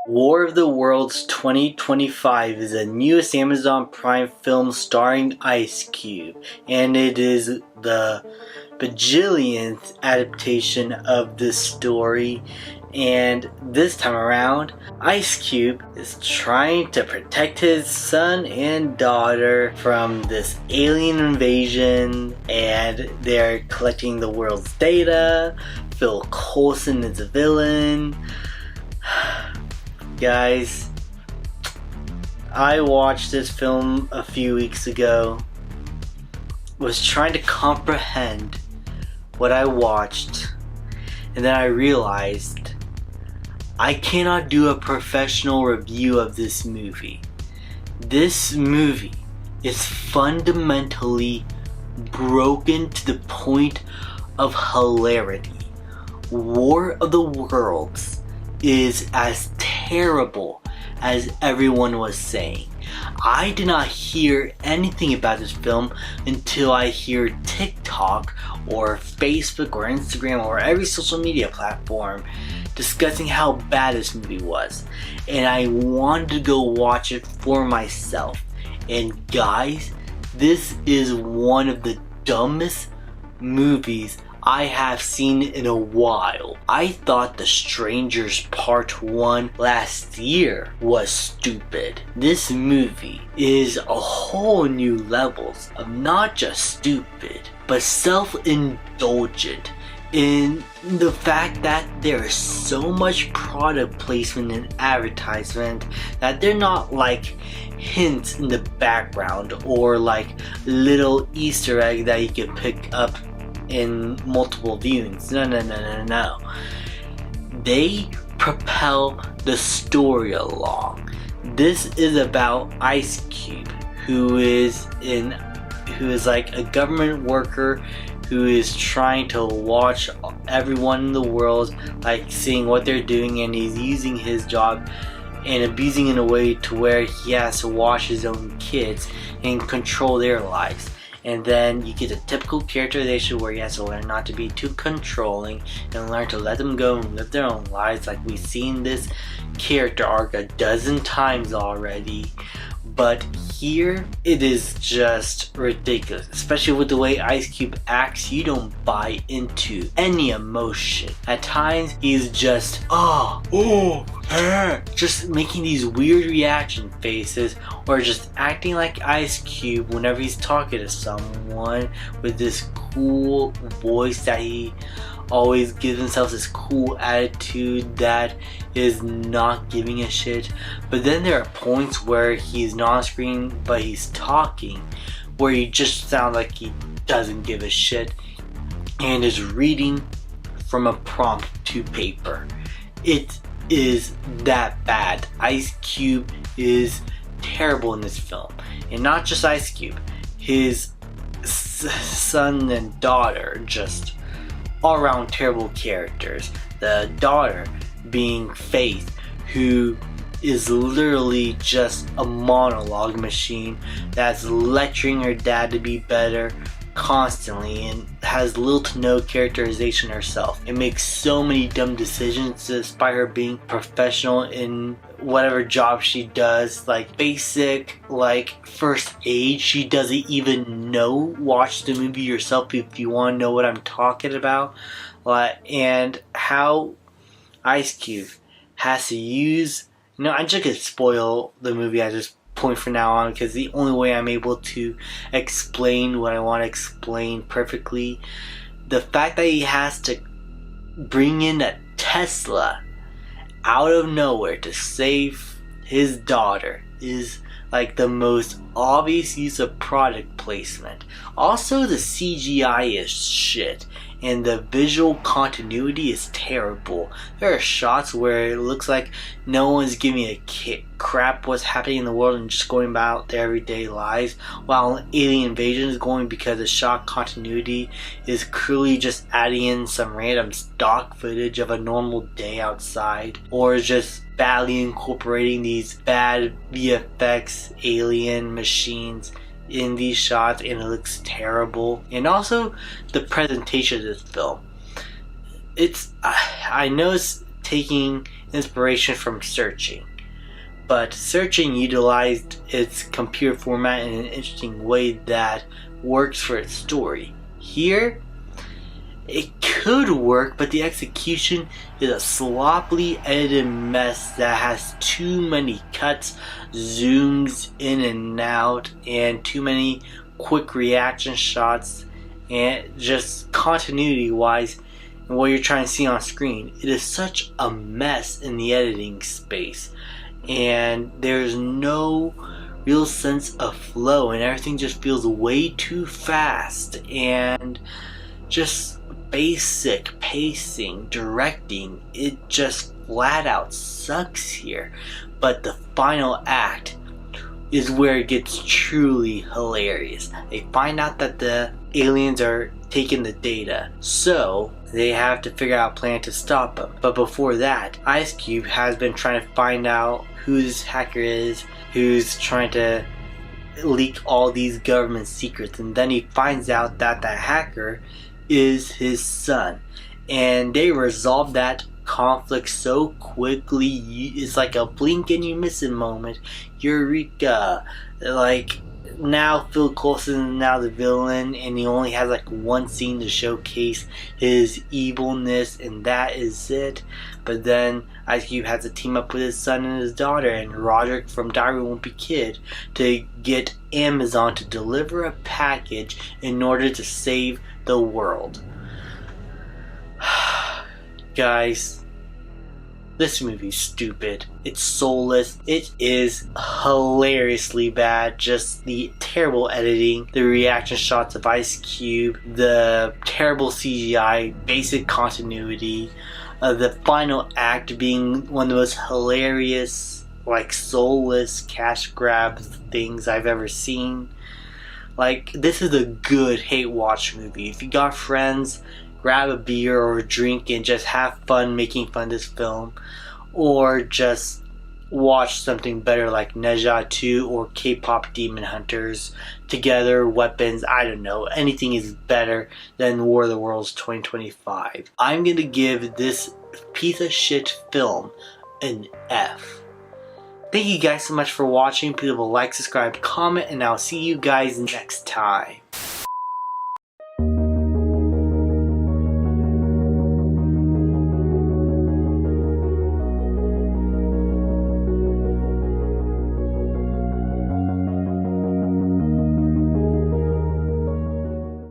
War of the Worlds 2025 is the newest Amazon Prime film starring Ice Cube, and it is the bajillionth adaptation of this story. And this time around, Ice Cube is trying to protect his son and daughter from this alien invasion, and they're collecting the world's data. Phil Coulson is a villain. Guys, I watched this film a few weeks ago, was trying to comprehend what I watched, and then I realized I cannot do a professional review of this movie. This movie is fundamentally broken to the point of hilarity. War of the Worlds is as terrible as everyone was saying. I did not hear anything about this film until I hear TikTok or Facebook or Instagram or every social media platform discussing how bad this movie was, and I wanted to go watch it for myself. And guys, this is one of the dumbest movies I have seen in a while. I thought The Strangers Part 1 last year was stupid. This movie is a whole new levels of not just stupid, but self-indulgent in the fact that there is so much product placement and advertisement that they're not like hints in the background or like little Easter egg that you can pick up in multiple viewings. No. They propel the story along. This is about Ice Cube, who is like a government worker who is trying to watch everyone in the world, like seeing what they're doing, and he's using his job and abusing in a way to where he has to watch his own kids and control their lives. And then you get a typical characterization where he has to learn not to be too controlling and learn to let them go and live their own lives, like we've seen this character arc a dozen times already. But here, it is just ridiculous, especially with the way Ice Cube acts. You don't buy into any emotion. At times, he's just, just making these weird reaction faces, or just acting like Ice Cube whenever he's talking to someone with this cool voice that he always gives himself, this cool attitude that is not giving a shit. But then there are points where he's not on screen but he's talking, where he just sounds like he doesn't give a shit and is reading from a prompt to paper. It is that bad. Ice Cube is terrible in this film, and not just Ice Cube, his son and daughter, just all around terrible characters. The daughter being Faith, who is literally just a monologue machine that's lecturing her dad to be better constantly and has little to no characterization herself. It makes so many dumb decisions despite her being professional in whatever job she does, like basic like first aid she doesn't even know. Watch the movie yourself if you want to know what I'm talking about. And how Ice Cube has to use, I'm just gonna spoil the movie at this point for now on, because the only way I'm able to explain what I want to explain perfectly, the fact that he has to bring in a Tesla out of nowhere to save his daughter is like the most obvious use of product placement. Also, the CGI is shit and the visual continuity is terrible. There are shots where it looks like no one's giving a crap what's happening in the world and just going about their everyday lives, while an alien invasion is going because the shot continuity is clearly just adding in some random stock footage of a normal day outside, or just badly incorporating these bad VFX alien machines in these shots, and it looks terrible. And also the presentation of this film, I know it's taking inspiration from Searching. But Searching utilized its computer format in an interesting way that works for its story. Here, it could work, but the execution is a sloppily edited mess that has too many cuts, zooms in and out, and too many quick reaction shots, and just continuity wise and what you're trying to see on screen. It is such a mess in the editing space, and there's no real sense of flow, and everything just feels way too fast, and just basic pacing, directing, it just flat out sucks here. But the final act is where it gets truly hilarious. They find out that the aliens are taking the data, so they have to figure out a plan to stop them. But before that, Ice Cube has been trying to find out who this hacker is, who's trying to leak all these government secrets, and then he finds out that the hacker is his son, and they resolve that conflict so quickly. It's like a blink and you miss it moment. Eureka! Like, now Phil Coulson is now the villain, and he only has like one scene to showcase his evilness, and that is it. But then Ice Cube has to team up with his son and his daughter and Roderick from Diary of a Wimpy Kid to get Amazon to deliver a package in order to save the world. Guys, this movie's stupid. It's soulless. It is hilariously bad. Just the terrible editing, the reaction shots of Ice Cube, the terrible CGI, basic continuity, the final act being one of the most hilarious, like, soulless cash grab things I've ever seen. Like, this is a good hate watch movie. If you got friends, grab a beer or a drink and just have fun making fun of this film. Or just watch something better like Ne Zha 2 or K-pop Demon Hunters. Together, Weapons, I don't know. Anything is better than War of the Worlds 2025. I'm gonna give this piece of shit film an F. Thank you guys so much for watching. Please like, subscribe, comment, and I'll see you guys next time.